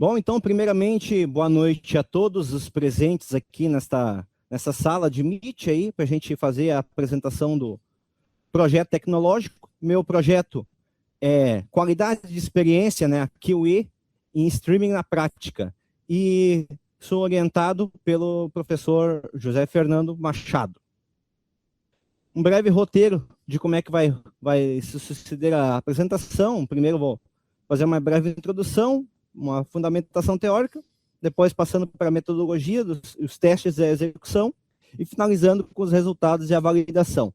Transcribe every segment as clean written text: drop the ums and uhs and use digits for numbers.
Bom, então, primeiramente, boa noite a todos os presentes aqui nessa sala de Meet aí, para a gente fazer a apresentação do projeto tecnológico. Meu projeto é Qualidade de Experiência, né, QE, em Streaming na Prática. E sou orientado pelo professor José Fernando Machado. Um breve roteiro de como é que vai suceder a apresentação. Primeiro vou fazer uma breve introdução, uma fundamentação teórica, depois passando para a metodologia, os testes e a execução, e finalizando com os resultados e a validação.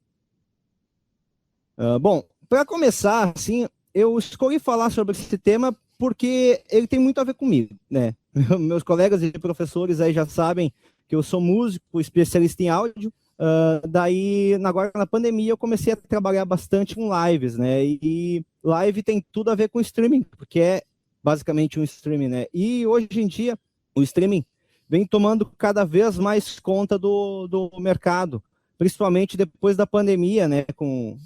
Bom, para começar, assim, eu escolhi falar sobre esse tema porque ele tem muito a ver comigo, né? Meus colegas e professores aí já sabem que eu sou músico, especialista em áudio. Daí, agora na pandemia, eu comecei a trabalhar bastante com lives, né? E live tem tudo a ver com streaming, porque é basicamente um streaming, né? E hoje em dia, o streaming vem tomando cada vez mais conta do mercado, principalmente depois da pandemia, né? Com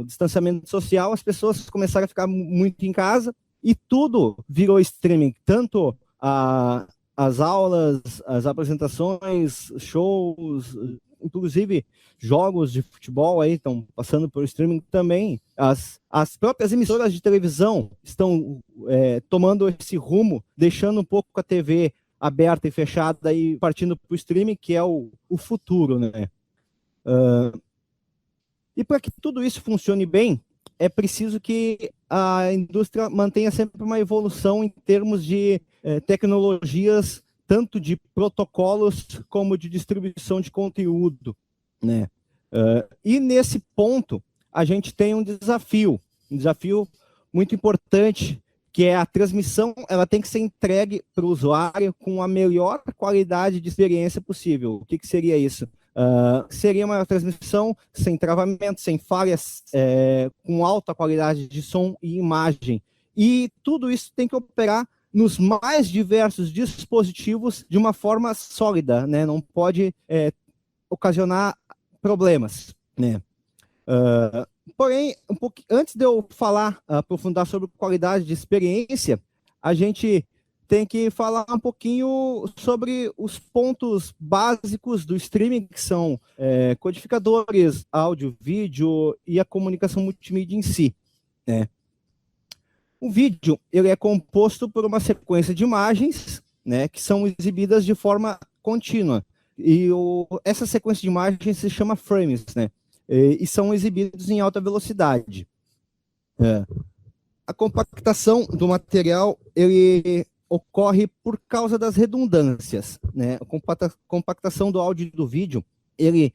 o distanciamento social, as pessoas começaram a ficar muito em casa e tudo virou streaming, tanto as aulas, as apresentações, shows, inclusive jogos de futebol aí estão passando por streaming também. As próprias emissoras de televisão estão tomando esse rumo, deixando um pouco a TV aberta e fechada e partindo para o streaming, que é o futuro, né? E para que tudo isso funcione bem, é preciso que a indústria mantenha sempre uma evolução em termos de tecnologias, tanto de protocolos como de distribuição de conteúdo, né? E nesse ponto, a gente tem um desafio muito importante, que é a transmissão. Ela tem que ser entregue para o usuário com a melhor qualidade de experiência possível. O que seria isso? Seria uma transmissão sem travamento, sem falhas, com alta qualidade de som e imagem. E tudo isso tem que operar nos mais diversos dispositivos de uma forma sólida, né? Não pode ocasionar problemas, né? Porém, antes de eu aprofundar sobre qualidade de experiência, a gente tem que falar um pouquinho sobre os pontos básicos do streaming, que são codificadores, áudio, vídeo e a comunicação multimídia em si, né? O vídeo, ele é composto por uma sequência de imagens, né, que são exibidas de forma contínua. E essa sequência de imagens se chama frames, né? E são exibidos em alta velocidade. A compactação do material, ele ocorre por causa das redundâncias, né? A compactação do áudio e do vídeo, ele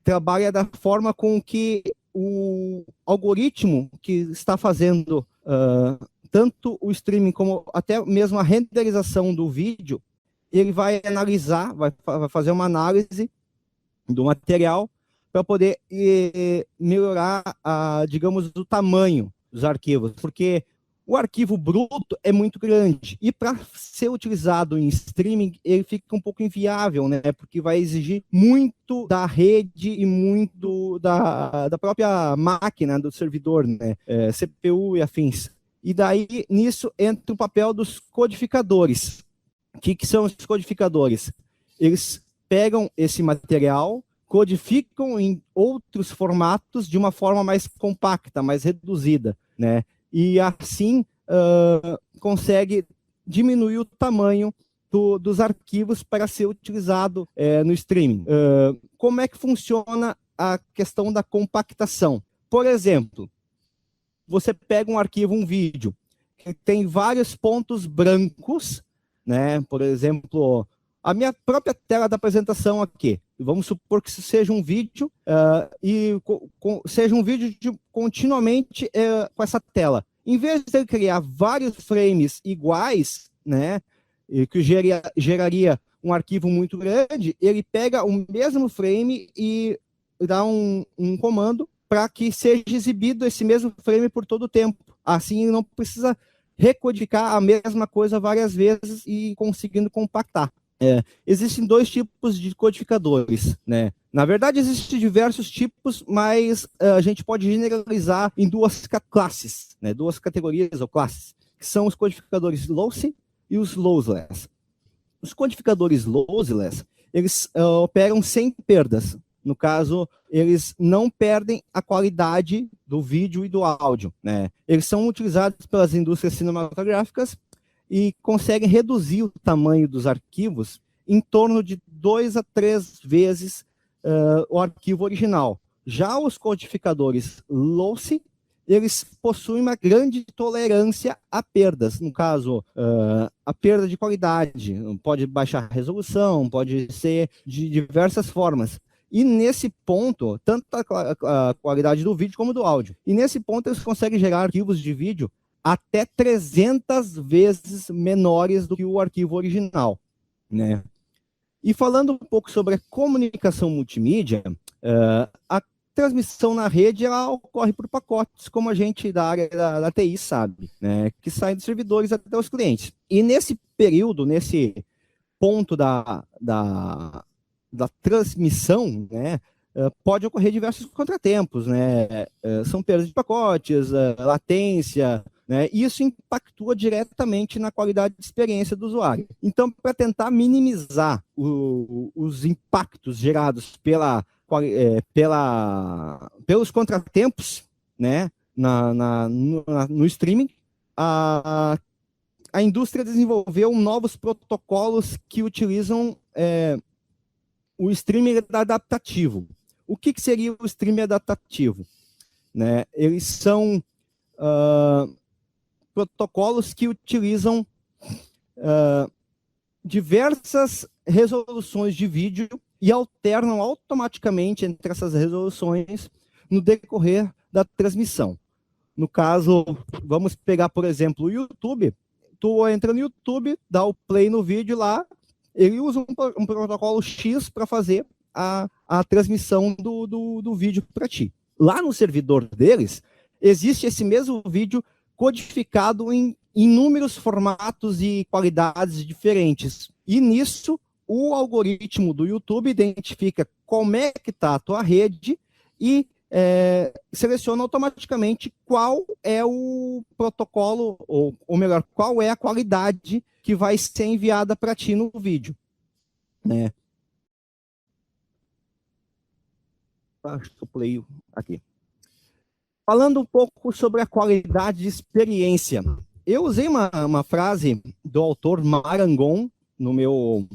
trabalha da forma com que o algoritmo que está fazendo tanto o streaming como até mesmo a renderização do vídeo, ele vai analisar, vai fazer uma análise do material para poder melhorar, digamos, o tamanho dos arquivos, porque o arquivo bruto é muito grande e para ser utilizado em streaming ele fica um pouco inviável, né? Porque vai exigir muito da rede e muito da própria máquina do servidor, né? CPU e afins. E daí nisso entra o papel dos codificadores. O que são os codificadores? Eles pegam esse material, codificam em outros formatos de uma forma mais compacta, mais reduzida, né? E assim consegue diminuir o tamanho dos arquivos para ser utilizado no streaming. Como é que funciona a questão da compactação? Por exemplo, você pega um arquivo, um vídeo, que tem vários pontos brancos, né? Por exemplo, a minha própria tela da apresentação aqui. Vamos supor que seja um vídeo seja um vídeo continuamente com essa tela. Em vez de ele criar vários frames iguais, né, que geraria um arquivo muito grande, ele pega o mesmo frame e dá um comando para que seja exibido esse mesmo frame por todo o tempo. Assim, não precisa recodificar a mesma coisa várias vezes e conseguindo compactar. Existem dois tipos de codificadores, né? Na verdade, existem diversos tipos, mas a gente pode generalizar em duas classes, né? Duas categorias ou classes, que são os codificadores lossy e os lossless. Os codificadores lossless, eles operam sem perdas. No caso, eles não perdem a qualidade do vídeo e do áudio, né? Eles são utilizados pelas indústrias cinematográficas e conseguem reduzir o tamanho dos arquivos em torno de 2 a 3 vezes o arquivo original. Já os codificadores lossy, eles possuem uma grande tolerância a perdas. No caso, a perda de qualidade, pode baixar a resolução, pode ser de diversas formas. E nesse ponto, tanto a qualidade do vídeo como do áudio. E nesse ponto, eles conseguem gerar arquivos de vídeo até 300 vezes menores do que o arquivo original, né? E falando um pouco sobre a comunicação multimídia, a transmissão na rede ela ocorre por pacotes, como a gente da área da TI sabe, né, que saem dos servidores até os clientes. E nesse período, nesse ponto da transmissão, né, pode ocorrer diversos contratempos, né, são perdas de pacotes, latência, né, e isso impactua diretamente na qualidade de experiência do usuário. Então, para tentar minimizar os impactos gerados pelos contratempos, né, no streaming, a indústria desenvolveu novos protocolos que utilizam o streaming adaptativo. O que seria o streaming adaptativo? Né? Eles são protocolos que utilizam diversas resoluções de vídeo e alternam automaticamente entre essas resoluções no decorrer da transmissão. No caso, vamos pegar, por exemplo, o YouTube. Tu entra no YouTube, dá o play no vídeo lá, ele usa um protocolo X para fazer a transmissão do vídeo para ti. Lá no servidor deles, existe esse mesmo vídeo codificado em inúmeros formatos e qualidades diferentes. E nisso, o algoritmo do YouTube identifica como é que está a tua rede e seleciona automaticamente qual é o protocolo, ou melhor, qual é a qualidade que vai ser enviada para ti no vídeo. Né? Acho que eu play aqui. Falando um pouco sobre a qualidade de experiência. Eu usei uma frase do autor Marangon no meu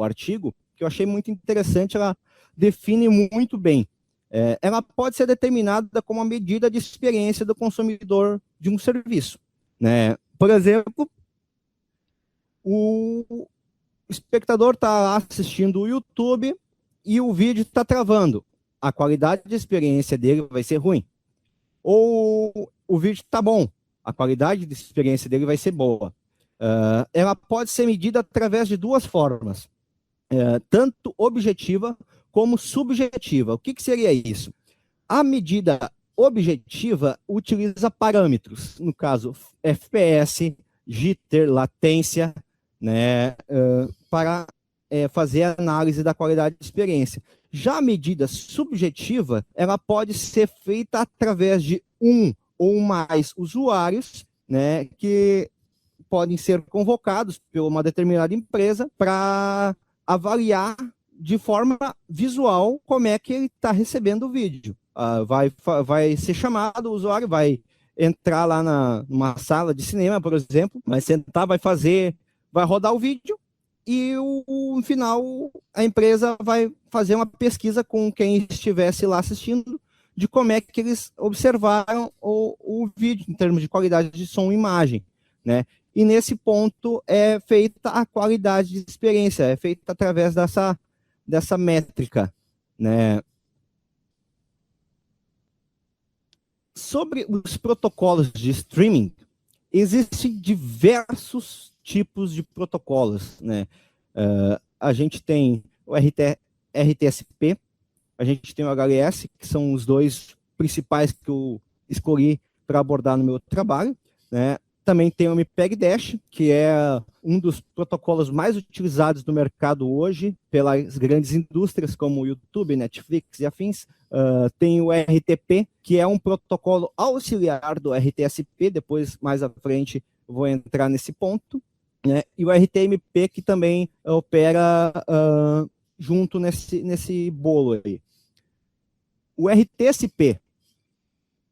artigo, que eu achei muito interessante, ela define muito bem. Ela pode ser determinada como uma medida de experiência do consumidor de um serviço. Né? Por exemplo, o espectador está assistindo o YouTube e o vídeo está travando. A qualidade de experiência dele vai ser ruim. Ou o vídeo está bom, a qualidade de experiência dele vai ser boa. Ela pode ser medida através de duas formas, tanto objetiva como subjetiva. O que seria isso? A medida objetiva utiliza parâmetros, no caso, FPS, jitter, latência, né, para fazer a análise da qualidade de experiência. Já a medida subjetiva, ela pode ser feita através de um ou mais usuários, né, que podem ser convocados por uma determinada empresa para avaliar de forma visual como é que ele está recebendo o vídeo. Vai ser chamado, o usuário vai entrar lá numa sala de cinema, por exemplo, vai sentar, vai rodar o vídeo, e no final a empresa vai fazer uma pesquisa com quem estivesse lá assistindo de como é que eles observaram o vídeo em termos de qualidade de som e imagem, né? E nesse ponto é feita a qualidade de experiência, é feita através dessa métrica, né? Sobre os protocolos de streaming, existem diversos tipos de protocolos, né? A gente tem o RTSP, a gente tem o HLS, que são os dois principais que eu escolhi para abordar no meu trabalho, né? Também tem o MPEG-Dash, que é um dos protocolos mais utilizados no mercado hoje pelas grandes indústrias como o YouTube, Netflix e afins. Tem o RTP, que é um protocolo auxiliar do RTSP, depois, mais à frente, vou entrar nesse ponto, né? E o RTMP que também opera junto nesse bolo aí. O RTSP,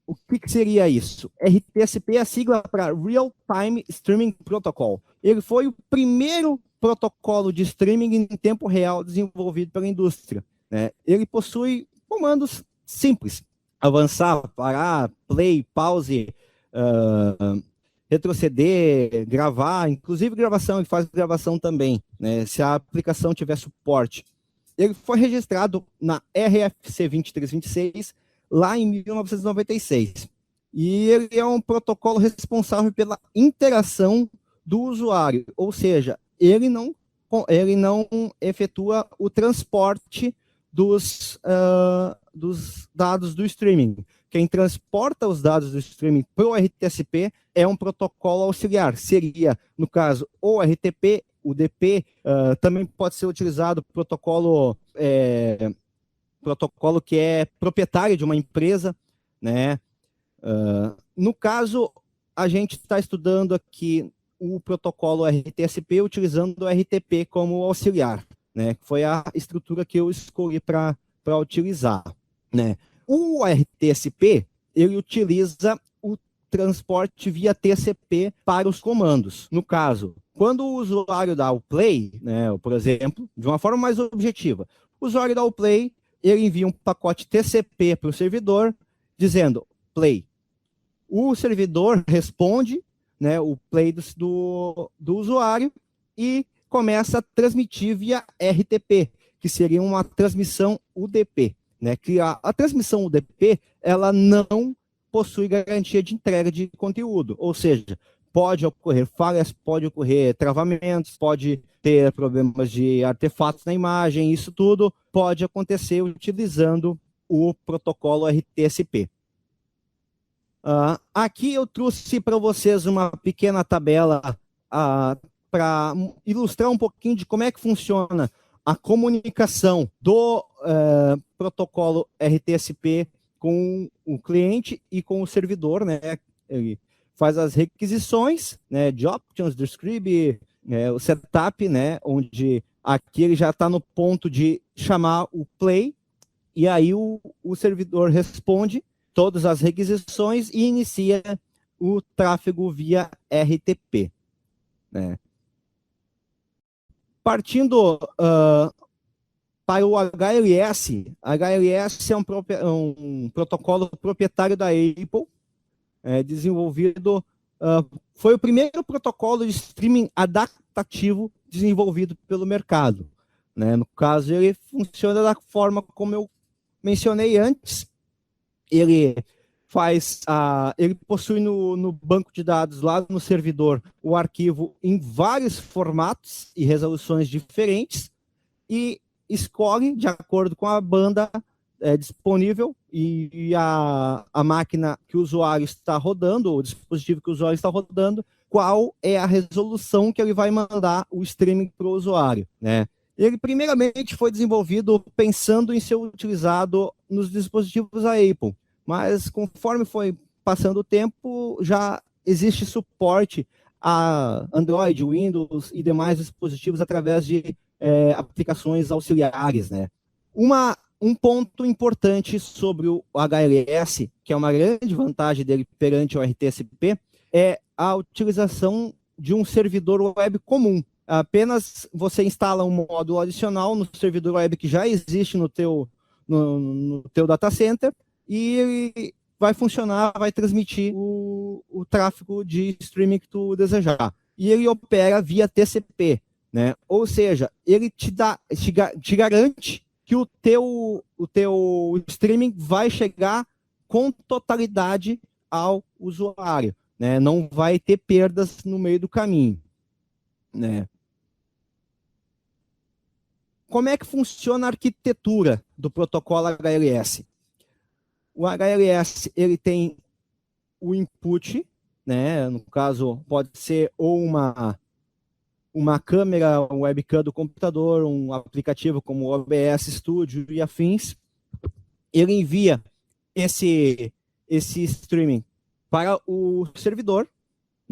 o que seria isso? RTSP é a sigla para Real Time Streaming Protocol. Ele foi o primeiro protocolo de streaming em tempo real desenvolvido pela indústria, né? Ele possui comandos simples: avançar, parar, play, pause, retroceder, gravar, inclusive gravação, ele faz gravação também, né? Se a aplicação tiver suporte. Ele foi registrado na RFC 2326 lá em 1996. E ele é um protocolo responsável pela interação do usuário, ou seja, ele não efetua o transporte dos dados do streaming. Quem transporta os dados do streaming para o RTSP é um protocolo auxiliar. Seria, no caso, o RTP, o DP, também pode ser utilizado protocolo que é proprietário de uma empresa, né? No caso, a gente está estudando aqui o protocolo RTSP utilizando o RTP como auxiliar, né? Foi a estrutura que eu escolhi para utilizar, né? O RTSP, ele utiliza o transporte via TCP para os comandos. No caso, quando o usuário dá o play, né, por exemplo, de uma forma mais objetiva, o usuário dá o play, ele envia um pacote TCP para o servidor, dizendo play. O servidor responde, né, o play do usuário e começa a transmitir via RTP, que seria uma transmissão UDP. Né, que a transmissão UDP ela não possui garantia de entrega de conteúdo, ou seja, pode ocorrer falhas, pode ocorrer travamentos, pode ter problemas de artefatos na imagem, isso tudo pode acontecer utilizando o protocolo RTSP. Aqui eu trouxe para vocês uma pequena tabela para ilustrar um pouquinho de como é que funciona a comunicação do protocolo RTSP com o cliente e com o servidor, né? Ele faz as requisições, né, de options, do script, o setup, né, onde aqui ele já está no ponto de chamar o play, e aí o servidor responde todas as requisições e inicia o tráfego via RTP, né? Partindo para o HLS, HLS é um protocolo proprietário da Apple, desenvolvido, foi o primeiro protocolo de streaming adaptativo desenvolvido pelo mercado, né? No caso, ele funciona da forma como eu mencionei antes. Ele possui no banco de dados lá no servidor o arquivo em vários formatos e resoluções diferentes e escolhe de acordo com a banda disponível e a máquina que o usuário está rodando, o dispositivo que o usuário está rodando, qual é a resolução que ele vai mandar o streaming para o usuário, né? Ele primeiramente foi desenvolvido pensando em ser utilizado nos dispositivos da Apple, mas conforme foi passando o tempo, já existe suporte a Android, Windows e demais dispositivos através de aplicações auxiliares, né? Um ponto importante sobre o HLS, que é uma grande vantagem dele perante o RTSP, é a utilização de um servidor web comum. Apenas você instala um módulo adicional no servidor web que já existe no teu data center e ele vai funcionar, vai transmitir o tráfego de streaming que tu desejar. E ele opera via TCP, né? Ou seja, ele te garante que o teu streaming vai chegar com totalidade ao usuário, né? Não vai ter perdas no meio do caminho, né? Como é que funciona a arquitetura do protocolo HLS? O HLS ele tem o input, né? No caso, pode ser ou uma câmera, um webcam do computador, um aplicativo como o OBS Studio e afins. Ele envia esse streaming para o servidor,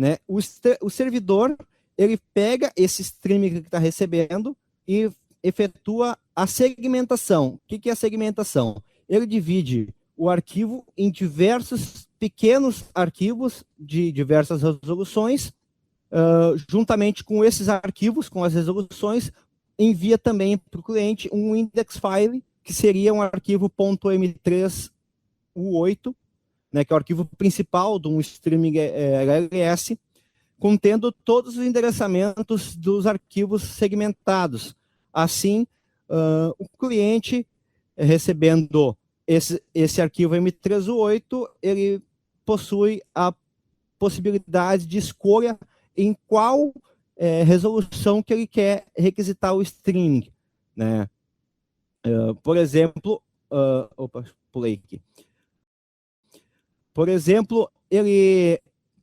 né? O servidor, ele pega esse streaming que está recebendo e efetua a segmentação. O que é a segmentação? Ele divide o arquivo em diversos pequenos arquivos de diversas resoluções, juntamente com esses arquivos, com as resoluções, envia também para o cliente um index file, que seria um arquivo .m3u8, né, que é o arquivo principal de um streaming LLS, contendo todos os endereçamentos dos arquivos segmentados. Assim, o cliente, recebendo esse arquivo M3U8, ele possui a possibilidade de escolha em qual resolução que ele quer requisitar o streaming, né? Por exemplo, pulei aqui. Por exemplo, ele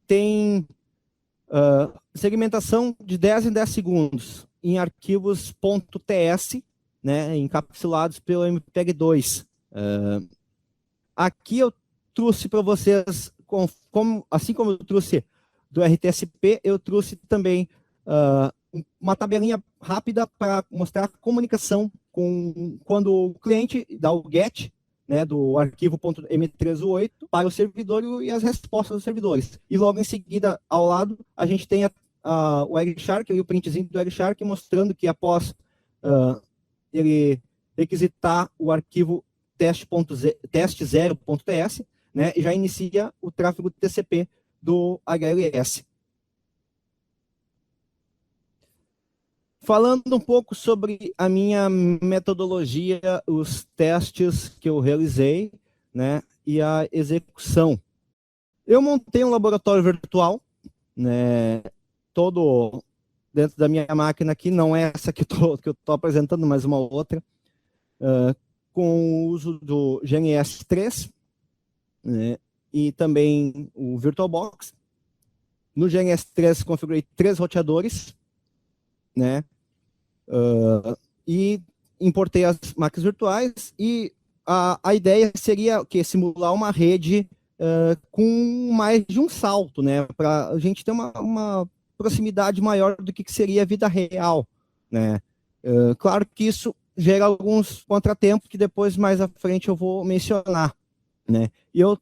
tem segmentação de 10 em 10 segundos em arquivos .ts, né, encapsulados pelo MPEG-2. Aqui eu trouxe para vocês, assim como eu trouxe do RTSP, eu trouxe também uma tabelinha rápida para mostrar a comunicação quando o cliente dá o GET, né, do arquivo .m3u8 para o servidor e as respostas dos servidores. E logo em seguida, ao lado, a gente tem o Wireshark e o printzinho do Wireshark mostrando que após ele requisitar o arquivo teste0.ts, né, já inicia o tráfego TCP do HLS. Falando um pouco sobre a minha metodologia, os testes que eu realizei, né, e a execução. Eu montei um laboratório virtual, né, todo dentro da minha máquina aqui, não é essa que eu estou apresentando, mas uma outra, com o uso do GNS3, né, e também o VirtualBox. No GNS3 configurei 3 roteadores, né, e importei as máquinas virtuais, e a ideia seria simular uma rede com mais de um salto, né, para a gente ter uma proximidade maior do que seria a vida real, né. Claro que isso gera alguns contratempos que depois, mais à frente, eu vou mencionar, né. E eu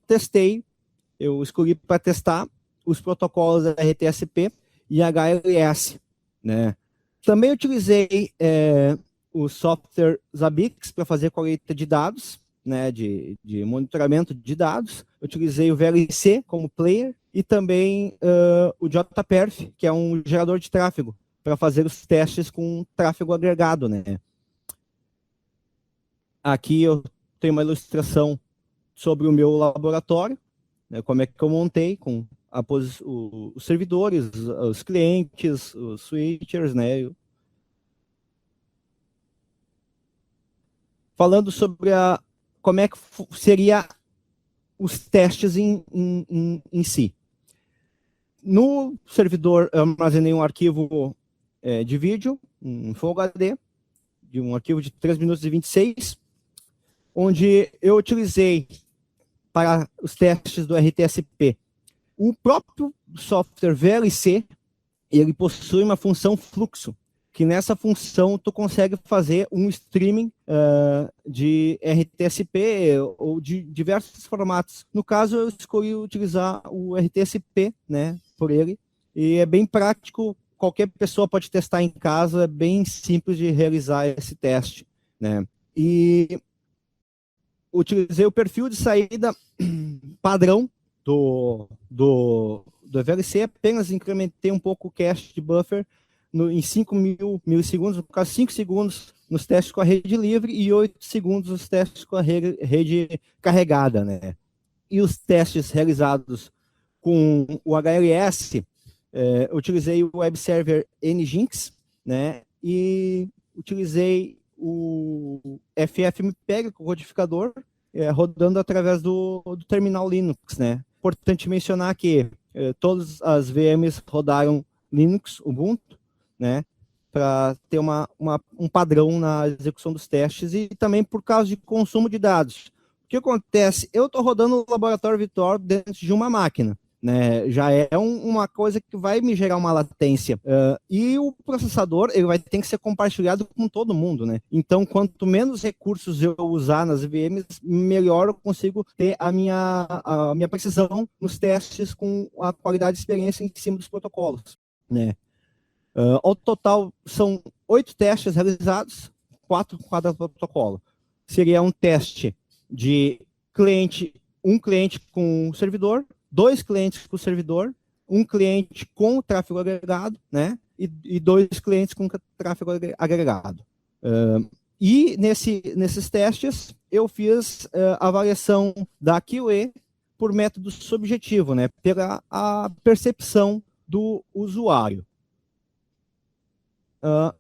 escolhi para testar os protocolos RTSP e HLS, né. Também utilizei o software Zabbix para fazer coleta de dados, né, de monitoramento de dados. Eu utilizei o VLC como player e também o JPerf, que é um gerador de tráfego, para fazer os testes com tráfego agregado, né. Aqui eu tenho uma ilustração sobre o meu laboratório, né, como é que eu montei com os servidores, os clientes, os switchers, né. Falando sobre como é que seria os testes em si. No servidor, eu armazenei um arquivo de vídeo, um Full HD, de um arquivo de 3 minutos e 26, onde eu utilizei para os testes do RTSP o próprio software VLC. Ele possui uma função fluxo, que nessa função tu consegue fazer um streaming de RTSP ou de diversos formatos. No caso, eu escolhi utilizar o RTSP, né, por ele, e é bem prático, qualquer pessoa pode testar em casa, é bem simples de realizar esse teste, né. E utilizei o perfil de saída padrão do VLC, apenas incrementei um pouco o cache de buffer em 5.000 milissegundos, no caso 5 segundos nos testes com a rede livre e 8 segundos nos testes com a rede carregada, né. E os testes realizados com o HLS, utilizei o web server Nginx, né, e utilizei o FFmpeg, com o codificador, rodando através do terminal Linux, né. Importante mencionar que todas as VMs rodaram Linux, Ubuntu, né, para ter um padrão na execução dos testes, e também por causa de consumo de dados. O que acontece? Eu estou rodando o laboratório virtual dentro de uma máquina, né? Já é uma coisa que vai me gerar uma latência. E o processador, ele vai ter que ser compartilhado com todo mundo, né? Então, quanto menos recursos eu usar nas VMs, melhor eu consigo ter a minha precisão nos testes com a qualidade de experiência em cima dos protocolos, né? Ao total, são 8 testes realizados, 4 com cada protocolo. Seria um teste de cliente, um cliente com o servidor, 2 clientes com o servidor, um cliente com tráfego agregado, né? E 2 clientes com tráfego agregado. E nesses testes, eu fiz a avaliação da QA por método subjetivo, né? Pela a percepção do usuário.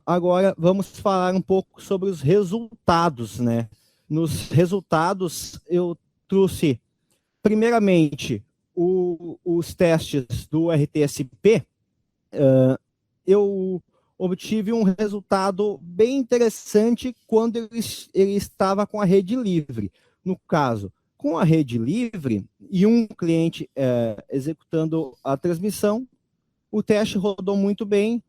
Agora, vamos falar um pouco sobre os resultados, né? Nos resultados, eu trouxe, primeiramente, os testes do RTSP. Eu obtive um resultado bem interessante quando ele estava com a rede livre. No caso, com a rede livre e um cliente executando a transmissão, o teste rodou muito bem,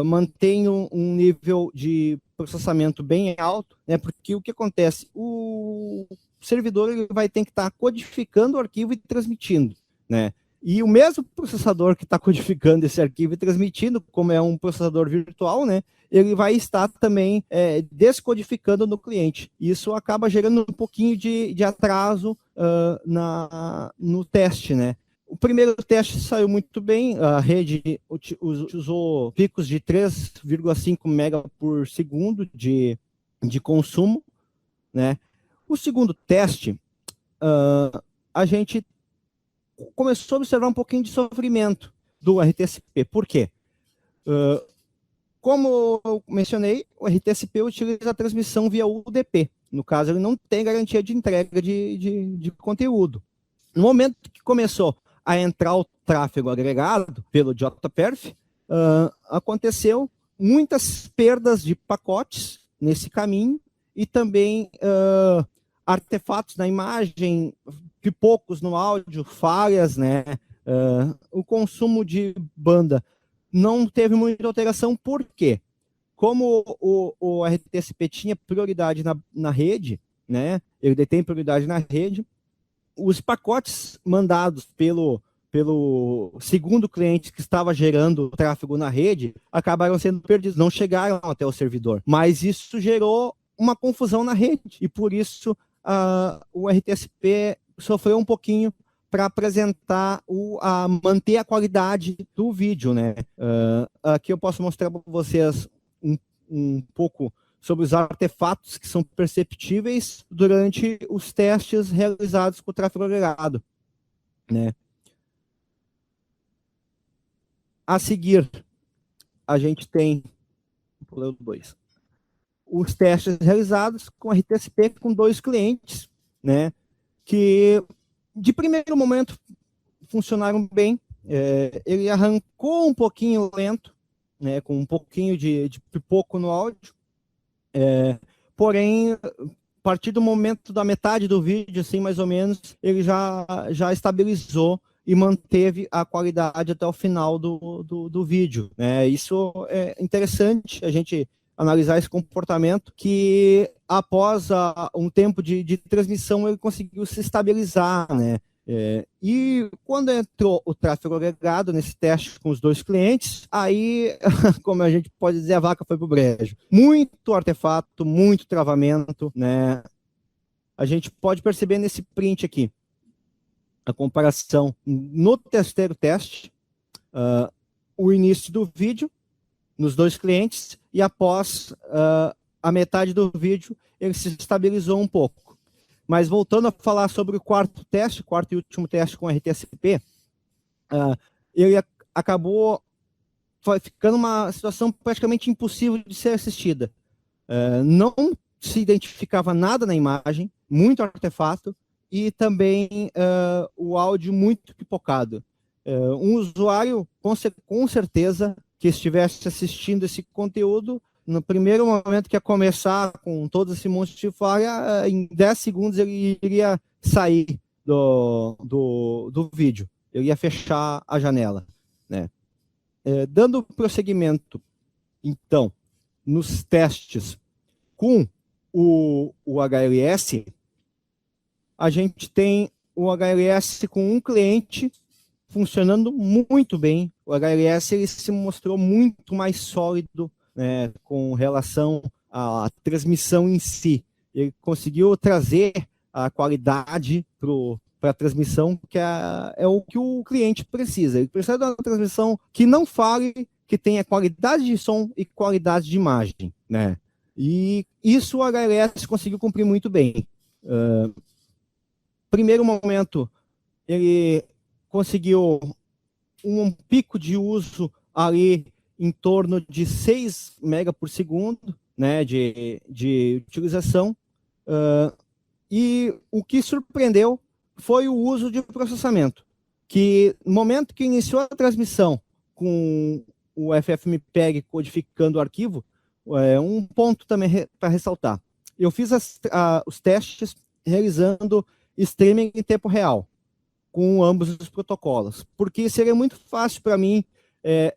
mantém um nível de processamento bem alto, né? Porque o que acontece? O servidor ele vai ter que estar codificando o arquivo e transmitindo, né? E o mesmo processador que está codificando esse arquivo e transmitindo, como é um processador virtual, né? Ele vai estar também descodificando no cliente. Isso acaba gerando um pouquinho de atraso no teste, né? O primeiro teste saiu muito bem, a rede usou picos de 3,5 mega por segundo de consumo, né? O segundo teste, a gente começou a observar um pouquinho de sofrimento do RTSP. Por quê? Como eu mencionei, o RTSP utiliza a transmissão via UDP. No caso, ele não tem garantia de entrega de conteúdo. No momento que começou a entrar o tráfego agregado pelo JPerf, aconteceu muitas perdas de pacotes nesse caminho e também artefatos na imagem, pipocos no áudio, falhas, né? O consumo de banda não teve muita alteração, por quê? Como o RTSP tinha prioridade na rede, né? Ele detém prioridade na rede, os pacotes mandados pelo segundo cliente que estava gerando tráfego na rede acabaram sendo perdidos, não chegaram até o servidor. Mas isso gerou uma confusão na rede e por isso o RTSP sofreu um pouquinho para apresentar manter a qualidade do vídeo, né? Aqui eu posso mostrar para vocês um pouco sobre os artefatos que são perceptíveis durante os testes realizados com o tráfego agregado, né? A seguir, a gente tem os testes realizados com RTSP com 2 clientes, né? Que de primeiro momento funcionaram bem. Ele arrancou um pouquinho lento, né? Com um pouquinho de pipoco no áudio. Porém, a partir do momento da metade do vídeo, assim, mais ou menos, ele já estabilizou e manteve a qualidade até o final do vídeo, né? Isso é interessante, a gente analisar esse comportamento, que após um tempo de transmissão, ele conseguiu se estabilizar, né? E quando entrou o tráfego agregado nesse teste com os 2 clientes, aí, como a gente pode dizer, a vaca foi pro brejo. Muito artefato, muito travamento, né? A gente pode perceber nesse print aqui a comparação no terceiro teste, o início do vídeo nos 2 clientes e após a metade do vídeo ele se estabilizou um pouco. Mas voltando a falar sobre o quarto e último teste com RTSP, ele acabou ficando uma situação praticamente impossível de ser assistida. Não se identificava nada na imagem, muito artefato, e também o áudio muito pipocado. Um usuário, com certeza, que estivesse assistindo esse conteúdo, no primeiro momento que ia começar com todo esse monte de falha, em 10 segundos ele iria sair do vídeo, eu ia fechar a janela, né? Dando prosseguimento, então, nos testes com o HLS, a gente tem o HLS com um cliente funcionando muito bem. O HLS ele se mostrou muito mais sólido, né, com relação à transmissão em si. Ele conseguiu trazer a qualidade para a transmissão, que é o que o cliente precisa. Ele precisa de uma transmissão que não fale, que tenha qualidade de som e qualidade de imagem, né? E isso o HLS conseguiu cumprir muito bem. Primeiro momento, ele conseguiu um pico de uso ali em torno de 6 mega por segundo, né, de utilização. E o que surpreendeu foi o uso de processamento, que no momento que iniciou a transmissão com o FFmpeg codificando o arquivo, um ponto também para ressaltar. Eu fiz os testes realizando streaming em tempo real, com ambos os protocolos, porque seria muito fácil para mim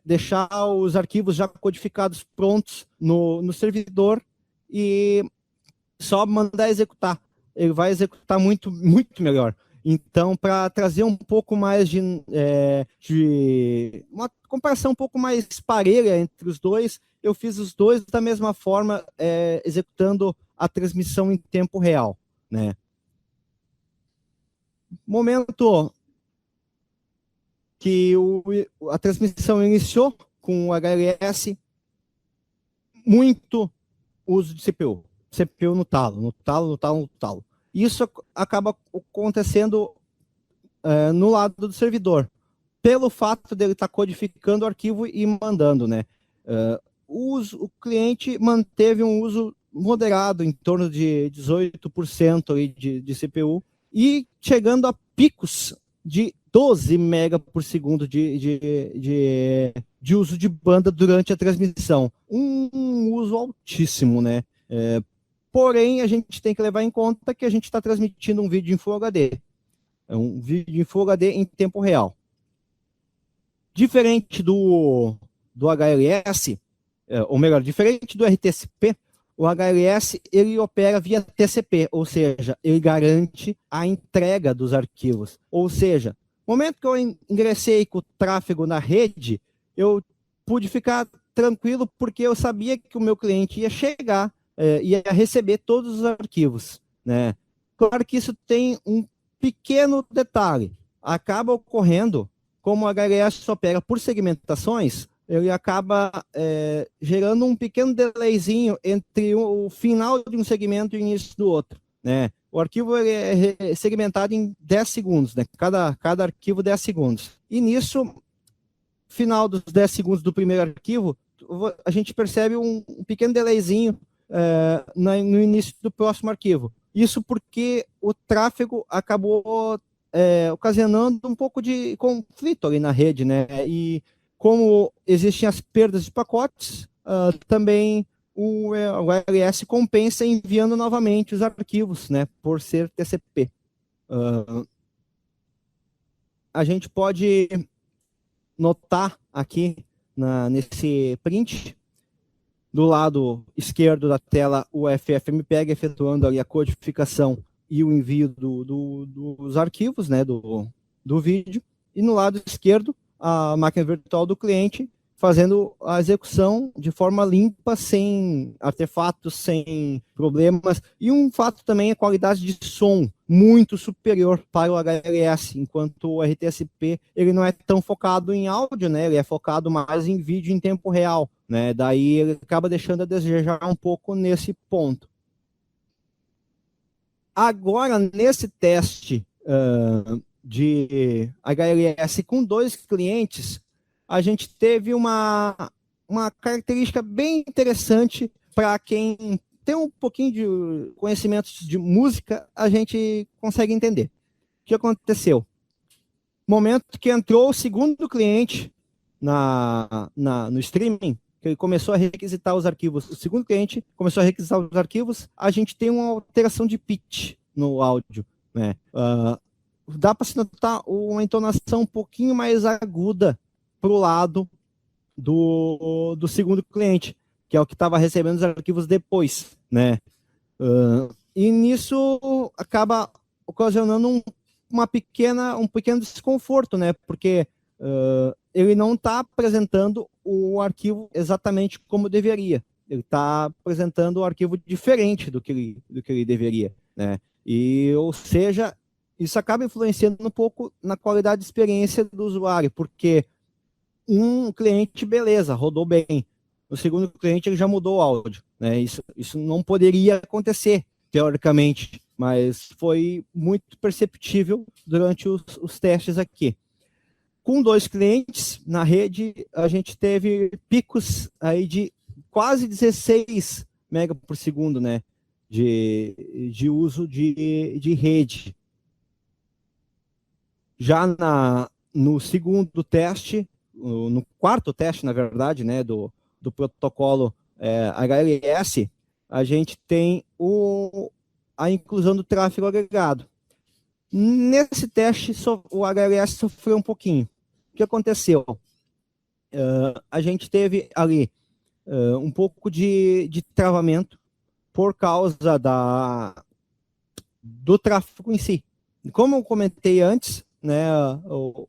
deixar os arquivos já codificados prontos no servidor e só mandar executar. Ele vai executar muito, muito melhor. Então, para trazer um pouco mais de uma comparação um pouco mais parelha entre os dois, eu fiz os dois da mesma forma, executando a transmissão em tempo real, né? Momento que a transmissão iniciou com o HLS, muito uso de CPU. CPU no talo, no talo, no talo, no talo. Isso acaba acontecendo no lado do servidor, pelo fato dele estar codificando o arquivo e mandando, né? O cliente manteve um uso moderado, em torno de 18% aí de CPU, e chegando a picos de 12 mega por segundo de uso de banda durante a transmissão. Um uso altíssimo, né? Porém, a gente tem que levar em conta que a gente está transmitindo um vídeo em Full HD. É um vídeo em Full HD em tempo real. Diferente do HLS, ou melhor, diferente do RTCP, o HLS ele opera via TCP, ou seja, ele garante a entrega dos arquivos. Ou seja, no momento que eu ingressei com o tráfego na rede, eu pude ficar tranquilo porque eu sabia que o meu cliente ia chegar, ia receber todos os arquivos, né? Claro que isso tem um pequeno detalhe. Acaba ocorrendo, como o HLS opera por segmentações, ele acaba gerando um pequeno delayzinho entre o final de um segmento e o início do outro, né? O arquivo ele é segmentado em 10 segundos, né? Cada arquivo 10 segundos. E nisso, final dos 10 segundos do primeiro arquivo, a gente percebe um pequeno delayzinho no início do próximo arquivo. Isso porque o tráfego acabou ocasionando um pouco de conflito ali na rede, né? E como existem as perdas de pacotes, também o HLS compensa enviando novamente os arquivos, né? Por ser TCP. A gente pode notar aqui nesse print, do lado esquerdo da tela, o FFmpeg efetuando ali a codificação e o envio dos arquivos, né, do vídeo, e no lado esquerdo, a máquina virtual do cliente fazendo a execução de forma limpa, sem artefatos, sem problemas. E um fato também é a qualidade de som muito superior para o HLS, enquanto o RTSP ele não é tão focado em áudio, né? Ele é focado mais em vídeo em tempo real, né? Daí ele acaba deixando a desejar um pouco nesse ponto. Agora, nesse teste de HLS com 2 clientes, a gente teve uma característica bem interessante para quem tem um pouquinho de conhecimentos de música, a gente consegue entender. O que aconteceu? No momento que entrou o segundo cliente no streaming, que ele começou a requisitar os arquivos, o segundo cliente começou a requisitar os arquivos, a gente tem uma alteração de pitch no áudio, né? dá para se notar uma entonação um pouquinho mais aguda para o lado do segundo cliente, que é o que estava recebendo os arquivos depois, né? E nisso acaba ocasionando um pequeno desconforto, né? Porque ele não está apresentando o arquivo exatamente como deveria. Ele está apresentando o arquivo diferente do que ele deveria, né? Ou seja, isso acaba influenciando um pouco na qualidade de experiência do usuário, porque um cliente, beleza, rodou bem. O segundo cliente, ele já mudou o áudio, né? Isso não poderia acontecer, teoricamente, mas foi muito perceptível durante os testes aqui. Com 2 clientes na rede, a gente teve picos aí de quase 16 mega por segundo, né? De uso de rede. Já no segundo teste, no quarto teste, na verdade, né, do protocolo HLS, a gente tem a inclusão do tráfego agregado. Nesse teste, o HLS sofreu um pouquinho. O que aconteceu? A gente teve ali um pouco de travamento por causa do tráfego em si. Como eu comentei antes, né,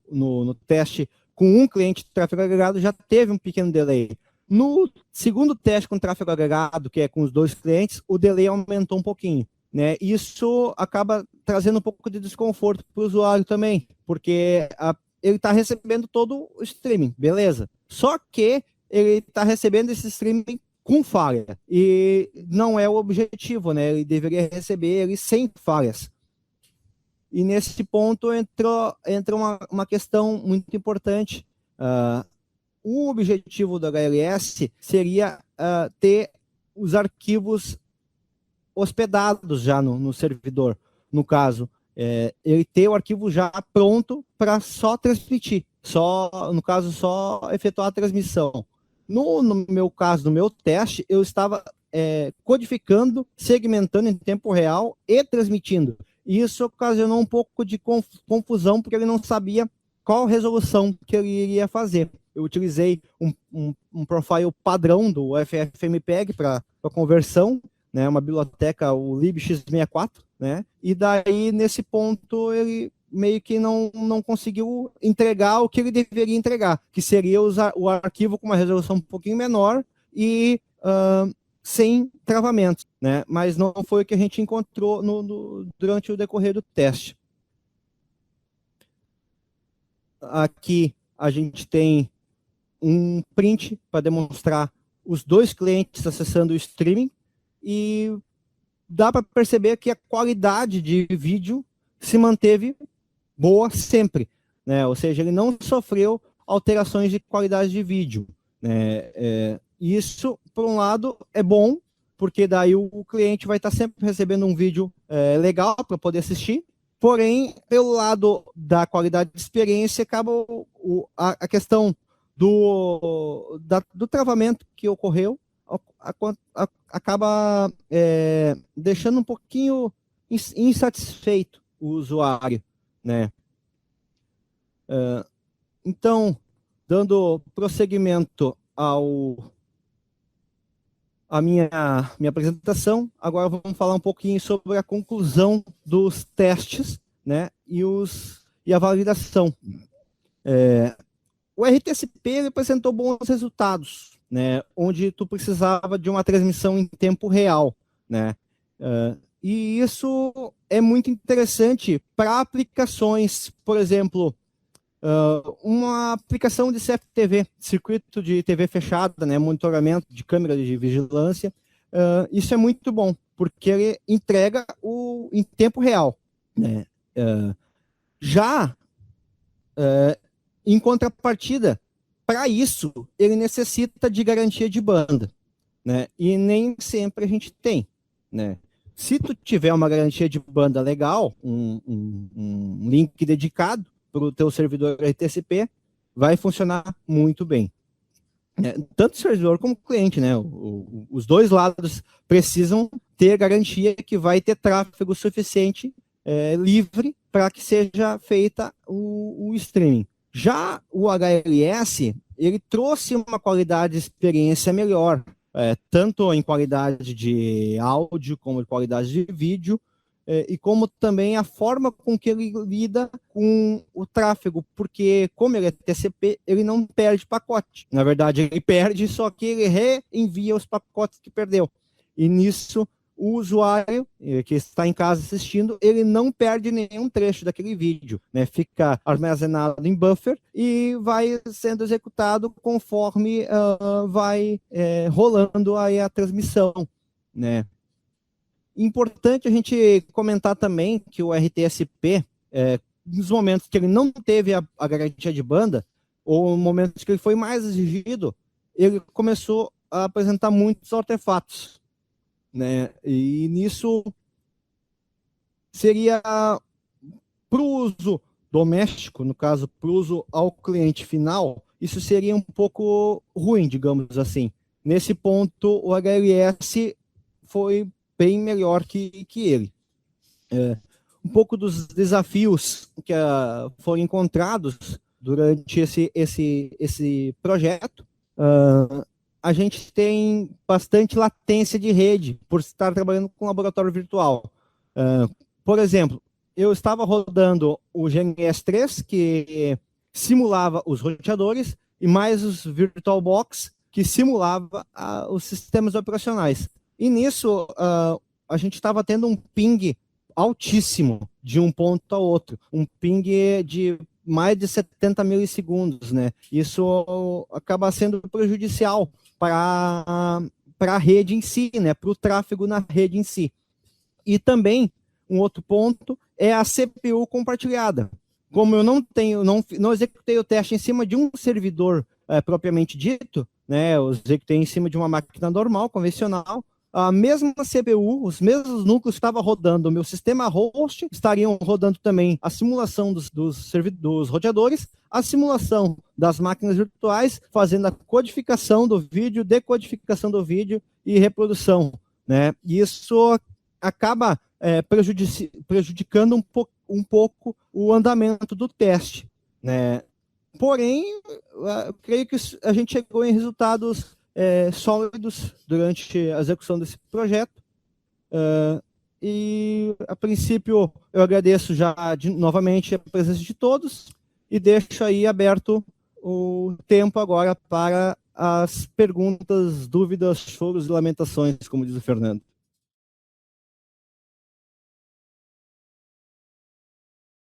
no teste com um cliente de tráfego agregado já teve um pequeno delay. No segundo teste com tráfego agregado, que é com os 2 clientes, o delay aumentou um pouquinho, né? Isso acaba trazendo um pouco de desconforto para o usuário também, porque ele está recebendo todo o streaming, beleza? Só que ele está recebendo esse streaming com falha, e não é o objetivo, né? Ele deveria receber ele sem falhas. E nesse ponto entra uma questão muito importante. O objetivo do HLS seria ter os arquivos hospedados já no servidor. No caso, ele ter o arquivo já pronto para só transmitir, no caso, só efetuar a transmissão. No meu caso, no meu teste, eu estava codificando, segmentando em tempo real e transmitindo. E isso ocasionou um pouco de confusão, porque ele não sabia qual resolução que ele iria fazer. Eu utilizei um profile padrão do FFmpeg para conversão, né, uma biblioteca, o libx64, né, e daí, nesse ponto, ele meio que não conseguiu entregar o que ele deveria entregar, que seria o arquivo com uma resolução um pouquinho menor e sem travamentos, né? Mas não foi o que a gente encontrou durante o decorrer do teste. Aqui a gente tem um print para demonstrar os 2 clientes acessando o streaming, e dá para perceber que a qualidade de vídeo se manteve boa sempre, né? Ou seja, ele não sofreu alterações de qualidade de vídeo, né? Isso, por um lado, é bom, porque daí o cliente vai estar sempre recebendo um vídeo legal para poder assistir. Porém, pelo lado da qualidade de experiência, acaba a questão do travamento que ocorreu, acaba deixando um pouquinho insatisfeito o usuário, né? Então, dando prosseguimento a minha apresentação, agora vamos falar um pouquinho sobre a conclusão dos testes, né, e a validação. O RTSP apresentou bons resultados, né, onde tu precisava de uma transmissão em tempo real, né, e isso é muito interessante para aplicações, por exemplo, uma aplicação de CFTV, circuito de TV fechada, né, monitoramento de câmera de vigilância. Isso é muito bom, porque ele entrega em tempo real, né? Já em contrapartida, para isso, ele necessita de garantia de banda, né? E nem sempre a gente tem, né? Se tu tiver uma garantia de banda legal, um link dedicado para o teu servidor RTSP, vai funcionar muito bem. Tanto o servidor como o cliente, né? Os 2 lados precisam ter garantia que vai ter tráfego suficiente livre para que seja feita o streaming. Já o HLS, ele trouxe uma qualidade de experiência melhor, tanto em qualidade de áudio como em qualidade de vídeo, e como também a forma com que ele lida com o tráfego, porque como ele é TCP, ele não perde pacote. Na verdade, ele perde, só que ele reenvia os pacotes que perdeu. E nisso, o usuário que está em casa assistindo, ele não perde nenhum trecho daquele vídeo, né? Fica armazenado em buffer e vai sendo executado conforme vai rolando aí a transmissão, né? Importante a gente comentar também que o RTSP, nos momentos que ele não teve a garantia de banda, ou momentos que ele foi mais exigido, ele começou a apresentar muitos artefatos, né? E nisso seria para o uso doméstico, no caso, para o uso ao cliente final, isso seria um pouco ruim, digamos assim. Nesse ponto, o HLS foi bem melhor que ele. Um pouco dos desafios que foram encontrados durante esse projeto. A gente tem bastante latência de rede por estar trabalhando com laboratório virtual. Por exemplo, eu estava rodando o GNS3, que simulava os roteadores, e mais os VirtualBox, que simulava os sistemas operacionais. E nisso, a gente estava tendo um ping altíssimo de um ponto a outro. Um ping de mais de 70 milissegundos, né? Isso acaba sendo prejudicial para a rede em si, né? Para o tráfego na rede em si. E também, um outro ponto é a CPU compartilhada. Como eu não executei o teste em cima de um servidor propriamente dito, né? Eu executei em cima de uma máquina normal, convencional. A mesma CPU, os mesmos núcleos que estavam rodando o meu sistema host, estariam rodando também a simulação dos roteadores, a simulação das máquinas virtuais, fazendo a codificação do vídeo, decodificação do vídeo e reprodução, né? E isso acaba prejudicando um pouco o andamento do teste, né? Porém, eu creio que a gente chegou em resultados sólidos durante a execução desse projeto. E, a princípio, eu agradeço já novamente a presença de todos e deixo aí aberto o tempo agora para as perguntas, dúvidas, choros e lamentações, como diz o Fernando.